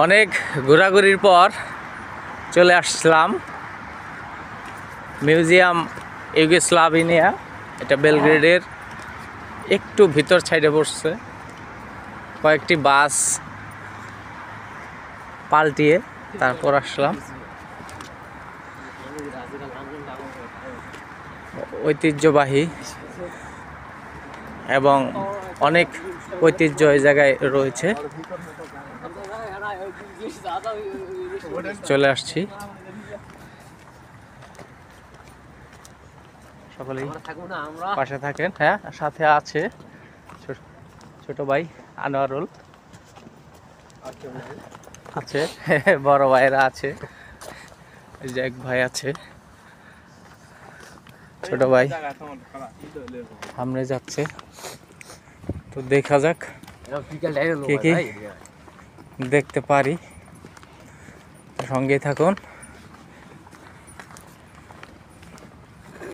অনেক ঘোরাঘুরির পর চলে আসলাম মিউজিয়াম ইউগোস্লাভিয়া। এটা বেলগ্রেডের একটু ভিতর সাইডে পড়ছে। কয়েকটি বাস পাল্টিয়ে তারপর আসলাম। ঐতিহ্যবাহী এবং অনেক ঐতিহ্য এই জায়গায় রয়েছে। চলে আসছি, সকলেই পাশে থাকেন। হ্যাঁ, সাথে আছে ছোট ভাই আনোয়ারুল আছে, বড় ভাইরা আছে, এই যে এক ভাই আছে, ছোট ভাই সামনে যাচ্ছে। তো দেখা যাক কে কি দেখতে পারি, সঙ্গে থাকুন।